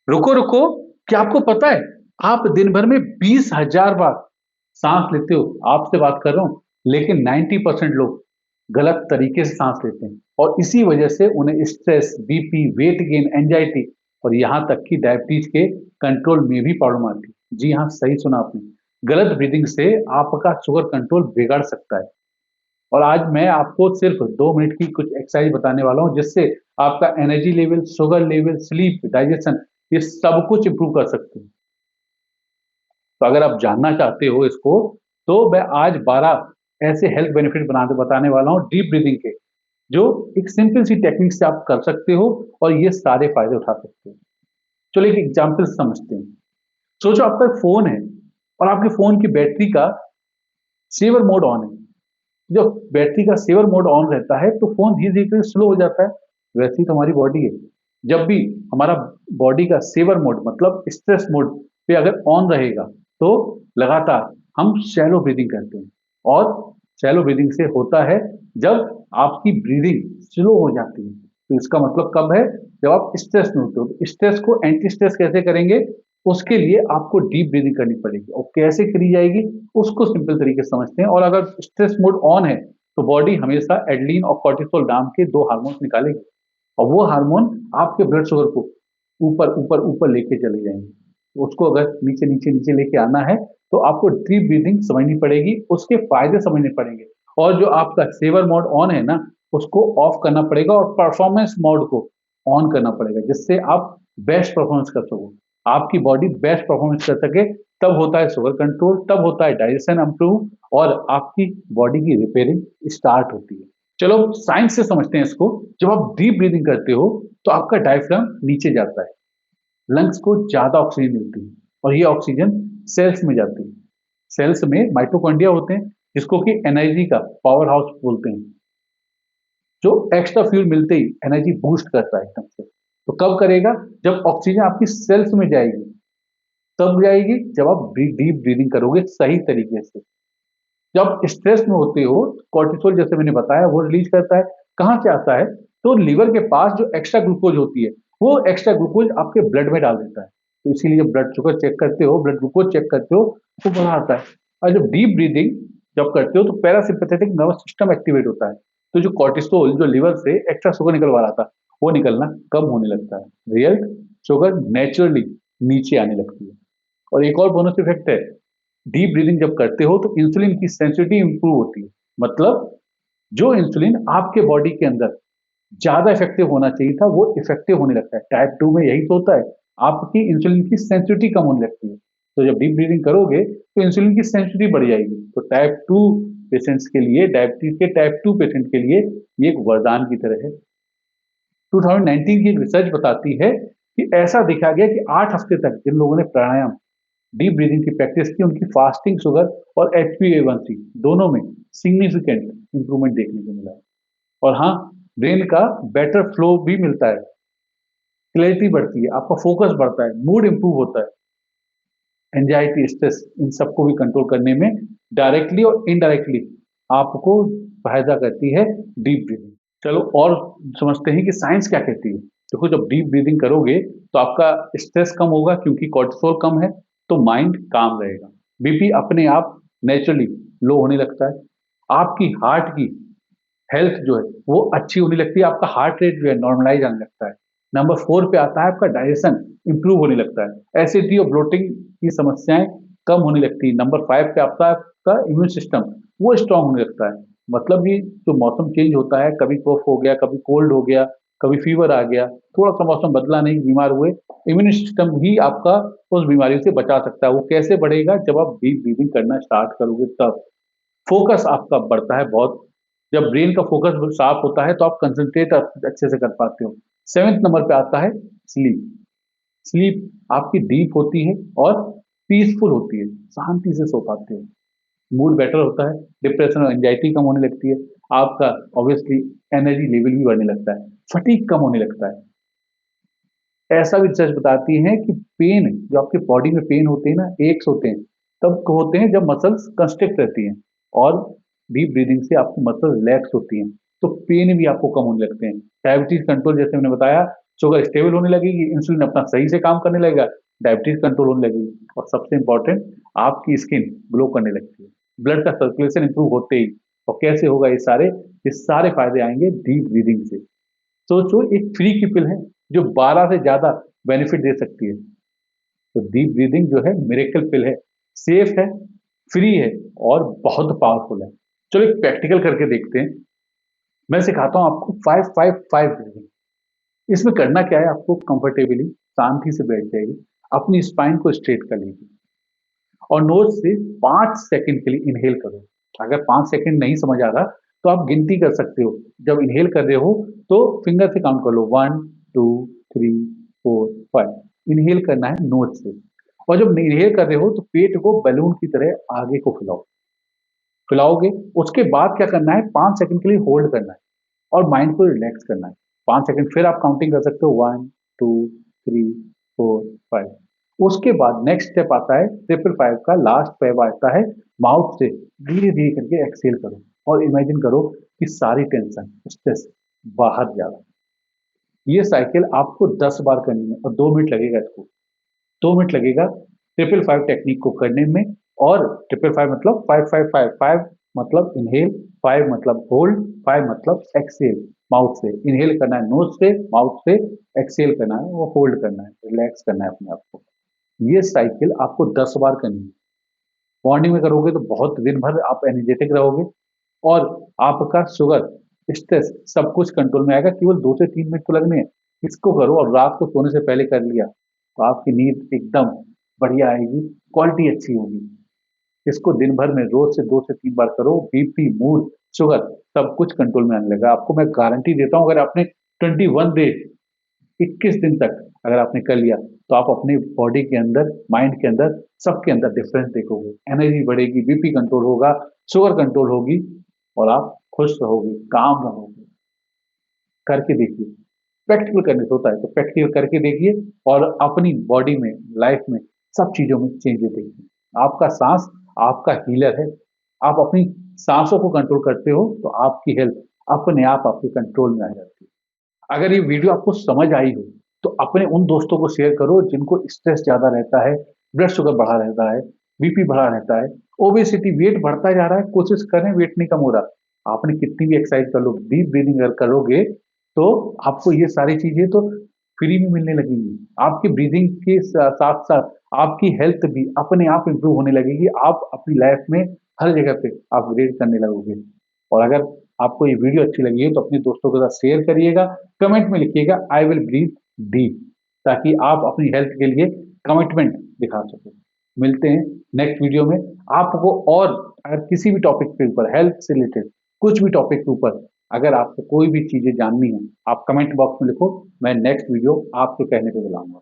रुको रुको, क्या आपको पता है आप दिन भर में 20,000 बार सांस लेते हो? आपसे बात कर रहा हूं, लेकिन 90% लोग गलत तरीके से सांस लेते हैं और इसी वजह से उन्हें stress, BP, weight gain, anxiety और यहां तक कि डायबिटीज के कंट्रोल में भी प्रॉब्लम आती है। जी हाँ, सही सुना आपने। गलत ब्रीदिंग से आपका शुगर कंट्रोल बिगड़ सकता है। और आज मैं आपको सिर्फ 2 मिनट की कुछ एक्सरसाइज बताने वाला हूँ जिससे आपका energy level, sugar level, sleep, digestion ये सब कुछ इंप्रूव कर सकते हैं। तो अगर आप जानना चाहते हो इसको, तो मैं आज 12 ऐसे हेल्थ बेनिफिट बताने वाला हूँ डीप ब्रीदिंग के, जो एक सिंपल सी टेक्निक से आप कर सकते हो और ये सारे फायदे उठा सकते हो। चलो एक एग्जाम्पल समझते हैं। सोचो आपका एक फोन है और आपके फोन की बैटरी का सेवर मोड ऑन है। जब बैटरी का सेवर मोड ऑन रहता है तो फोन धीरे धीरे स्लो हो जाता है। वैसे ही तो हमारी बॉडी है। जब भी हमारा बॉडी का सेवर मोड मतलब स्ट्रेस मोड पे अगर ऑन रहेगा तो लगातार हम शैलो ब्रीदिंग करते हैं। और शैलो ब्रीदिंग से होता है जब आपकी ब्रीदिंग स्लो हो जाती है। तो इसका मतलब कब है? जब आप स्ट्रेस में होते हो। तो स्ट्रेस को एंटी स्ट्रेस कैसे करेंगे? उसके लिए आपको डीप ब्रीदिंग करनी पड़ेगी और कैसे करी जाएगी उसको सिंपल तरीके से समझते हैं। और अगर स्ट्रेस मोड ऑन है तो बॉडी हमेशा एड्रीनलिन और कॉर्टिसोल नाम के दो हार्मोन्स निकालेगी और वो हार्मोन आपके ब्लड शुगर को ऊपर ऊपर ऊपर लेके चले जाएंगे। उसको अगर नीचे नीचे नीचे लेके आना है तो आपको डीप ब्रीदिंग समझनी पड़ेगी, उसके फायदे समझने पड़ेंगे। और जो आपका सेवर मोड ऑन है ना, उसको ऑफ करना पड़ेगा और परफॉर्मेंस मोड को ऑन करना पड़ेगा जिससे आप बेस्ट परफॉर्मेंस कर सको, आपकी बॉडी बेस्ट परफॉर्मेंस कर सके। तब होता है शुगर कंट्रोल, तब होता है डाइजेशन इंप्रूव और आपकी बॉडी की रिपेयरिंग स्टार्ट होती है। चलो साइंस से समझते हैं इसको। जब आप डीप ब्रीदिंग करते हो तो आपका डायफ्राम नीचे जाता है, लंग्स को ज्यादा ऑक्सीजन मिलती है और ये ऑक्सीजन सेल्स में जाती है। सेल्स में माइटोकॉन्ड्रिया होते हैं जिसको कि एनर्जी का पावर हाउस बोलते हैं, जो एक्स्ट्रा फ्यूल मिलते ही एनर्जी बूस्ट करता है एकदम से। तो कब करेगा? जब ऑक्सीजन आपकी सेल्स में जाएगी तब जाएगी, जब आप डीप ब्रीदिंग करोगे सही तरीके से। जब स्ट्रेस में होते हो, कॉर्टिसोल जैसे मैंने बताया वो रिलीज करता है। कहाँ से आता है? तो लीवर के पास जो एक्स्ट्रा ग्लूकोज होती है वो एक्स्ट्रा ग्लूकोज आपके ब्लड में डाल देता है। तो इसीलिए जब ब्लड शुगर चेक करते हो, ब्लड ग्लूकोज चेक करते हो तो बढ़ा आता है। और जब डीप ब्रीदिंग जब करते हो तो पैरासिम्पैथेटिक नर्वस सिस्टम एक्टिवेट होता है। तो जो कॉर्टिसोल जो लीवर से एक्स्ट्रा शुगर निकलवा रहा था वो निकलना कम होने लगता है। रियल शुगर नेचुरली नीचे आने लगती है। और एक और बोनस इफेक्ट है, डीप ब्रीदिंग जब करते हो तो इंसुलिन की सेंसिटिविटी इंप्रूव होती है। मतलब जो इंसुलिन आपके बॉडी के अंदर ज्यादा इफेक्टिव होना चाहिए था वो इफेक्टिव होने लगता है। टाइप 2 में यही तो होता है, आपकी इंसुलिन की सेंसिटिविटी कम होने लगती है। तो जब डीप ब्रीदिंग करोगे तो इंसुलिन की सेंसिटिविटी बढ़ जाएगी। तो टाइप 2 पेशेंट्स के लिए, डायबिटीज के टाइप 2 पेशेंट के लिए ये एक वरदान की तरह है। 2019 की एक रिसर्च बताती है कि ऐसा देखा गया कि 8 हफ्ते तक जिन लोगों ने प्राणायाम डीप ब्रीदिंग की प्रैक्टिस की उनकी फास्टिंग शुगर और HbA1c दोनों में सिग्निफिकेंट इंप्रूवमेंट देखने को मिला है। और हाँ, ब्रेन का बेटर फ्लो भी मिलता है, क्लैरिटी बढ़ती है, आपका फोकस बढ़ता है, मूड इंप्रूव होता है, एंजाइटी, स्ट्रेस इन सबको भी कंट्रोल करने में डायरेक्टली और इनडायरेक्टली आपको फायदा करती है डीप ब्रीदिंग। चलो और समझते हैं कि साइंस क्या कहती है। देखो जब डीप ब्रीदिंग करोगे तो आपका स्ट्रेस कम होगा क्योंकि कॉर्टिसोल कम है, तो माइंड काम रहेगा। बीपी अपने आप नेचुरली लो होने लगता है। आपकी हार्ट की हेल्थ जो है वो अच्छी होने लगती है, आपका हार्ट रेट जो है नॉर्मलाइज आने लगता है। नंबर 4 पे आता है आपका डाइजेशन इंप्रूव होने लगता है, एसिडिटी और ब्लोटिंग की समस्याएं कम होने लगती है। नंबर 5 पे आता है आपका इम्यून सिस्टम, वो स्ट्रांग होने लगता है। मतलब ये जो मौसम चेंज होता है, कभी कफ हो गया, कभी कोल्ड हो गया, कभी फीवर आ गया, थोड़ा सा मौसम बदला नहीं, बीमार हुए, इम्यून सिस्टम ही आपका उस बीमारी से बचा सकता है। वो कैसे बढ़ेगा? जब आप डीप ब्रीदिंग करना स्टार्ट करोगे तब फोकस आपका बढ़ता है बहुत। जब ब्रेन का फोकस साफ होता है तो आप कंसंट्रेट अच्छे से कर पाते हो। 7वें नंबर पे आता है स्लीप। स्लीप आपकी डीप होती है और पीसफुल होती है, शांति से सो पाते हो, मूड बेटर होता है, डिप्रेशन और एंजाइटी कम होने लगती है, आपका ऑब्वियसली एनर्जी लेवल भी बढ़ने लगता है, फटीग कम होने लगता है। ऐसा भी रिसर्च बताती है कि पेन, जो आपके बॉडी में पेन होते हैं ना, एक्स होते हैं, तब होते हैं जब मसल्स कंस्ट्रिक्ट रहती हैं और डीप ब्रीदिंग से आपकी मसल्स रिलैक्स होती हैं, तो पेन भी आपको कम होने लगते हैं। डायबिटीज कंट्रोल जैसे मैंने बताया, शुगर स्टेबल होने लगेगी, इंसुलिन अपना सही से काम करने लगेगा, डायबिटीज कंट्रोल होने लगेगी और सबसे इंपॉर्टेंट आपकी स्किन ग्लो करने लगती है, ब्लड का सर्कुलेशन इंप्रूव होते ही। और कैसे होगा ये सारे फायदे आएंगे डीप ब्रीदिंग से। सोचो एक फ्री की पिल है जो 12 से ज्यादा बेनिफिट दे सकती है। तो डीप ब्रीदिंग जो है मिरेकल पिल है, सेफ है, फ्री है और बहुत पावरफुल है। चलो एक प्रैक्टिकल करके देखते हैं। मैं सिखाता हूं आपको 5-5-5 ब्रीदिंग। इसमें करना क्या है, आपको कंफर्टेबली शांति से बैठ जाइए, अपनी स्पाइन को स्ट्रेट कर लीजिए और नोज से 5 सेकंड के लिए इनहेल करो। अगर 5 सेकंड नहीं समझ आ रहा तो आप गिनती कर सकते हो। जब इनहेल कर रहे हो तो फिंगर से काउंट कर लो, 1 2 3 4 5। इनहेल करना है नोज से। और जब इनहेल कर रहे हो तो पेट को बैलून की तरह आगे को फुलाओ, फुलाओगे। उसके बाद क्या करना है, 5 सेकंड के लिए होल्ड करना है और माइंड को रिलैक्स करना है। 5 सेकंड फिर आप काउंटिंग कर सकते हो, 1 2 3 4 5। उसके बाद नेक्स्ट स्टेप आता है, ट्रिपल फाइव का लास्ट स्टेप आता है, माउथ से धीरे धीरे करके एक्सेल करो और इमेजिन करो कि सारी टेंशन स्ट्रेस बाहर जा रहा है। ये साइकिल आपको 10 बार करनी है और 2 मिनट लगेगा इसको। 2 मिनट लगेगा ट्रिपल फाइव टेक्निक को करने में। और ट्रिपल फाइव मतलब 5-5-5, 5 मतलब इनहेल, 5 मतलब होल्ड, 5 मतलब एक्सेल। माउथ से इनहेल करना है, नोज से, माउथ से एक्सेल करना है, वो होल्ड करना है, रिलैक्स करना है अपने आप को। ये साइकिल आपको 10 बार करनी है। मॉर्निंग में करोगे तो बहुत दिन भर आप एनर्जेटिक रहोगे और आपका शुगर, स्ट्रेस सब कुछ कंट्रोल में आएगा। केवल 2 से 3 मिनट तो लगने हैं। इसको करो और रात को सोने से पहले कर लिया तो आपकी नींद एकदम बढ़िया आएगी, क्वालिटी अच्छी होगी। इसको दिन भर में रोज से 2 से 3 बार करो, बीपी, मूड, शुगर सब कुछ कंट्रोल में आने लगा। आपको मैं गारंटी देता हूँ, अगर आपने 21 डेज, 21 दिन तक अगर आपने कर लिया तो आप अपने बॉडी के अंदर, माइंड के अंदर, सबके अंदर डिफरेंस देखोगे। एनर्जी बढ़ेगी, बीपी कंट्रोल होगा, शुगर कंट्रोल होगी और आप खुश रहोगे, काम रहोगे। करके देखिए। प्रैक्टिकल करने से होता है तो प्रैक्टिकल करके देखिए और अपनी बॉडी में, लाइफ में, सब चीजों में चेंजेस देखिए। आपका सांस आपका हीलर है। आप अपनी सांसों को कंट्रोल करते हो तो आपकी हेल्थ अपने आप आपके कंट्रोल में आ जाती है। अगर ये वीडियो आपको समझ आई हो तो अपने उन दोस्तों को शेयर करो जिनको स्ट्रेस ज्यादा रहता है, ब्लड शुगर बढ़ा रहता है, बीपी बढ़ा रहता है, ओबेसिटी, वेट बढ़ता जा रहा है। कोशिश करें, वेट नहीं कम हो रहा। आपने कितनी भी एक्सरसाइज कर लो, डीप ब्रीदिंग अगर करोगे तो आपको ये सारी चीजें तो फ्री में मिलने लगेंगी। आपकी ब्रीदिंग के साथ साथ आपकी हेल्थ भी अपने आप इंप्रूव होने लगेगी। आप अपनी लाइफ में हर जगह पे अपग्रेड करने लगोगे। और अगर आपको ये वीडियो अच्छी लगी है तो अपने दोस्तों के साथ शेयर करिएगा, कमेंट में लिखिएगा आई विल ब्रीथ डीप, ताकि आप अपनी हेल्थ के लिए कमिटमेंट दिखा सको। मिलते हैं नेक्स्ट वीडियो में। आपको और अगर किसी भी टॉपिक के ऊपर, हेल्थ से रिलेटेड कुछ भी टॉपिक के ऊपर अगर आपको कोई भी चीजें जाननी है, आप कमेंट बॉक्स में लिखो, मैं नेक्स्ट वीडियो आपके कहने पे बुलाऊंगा।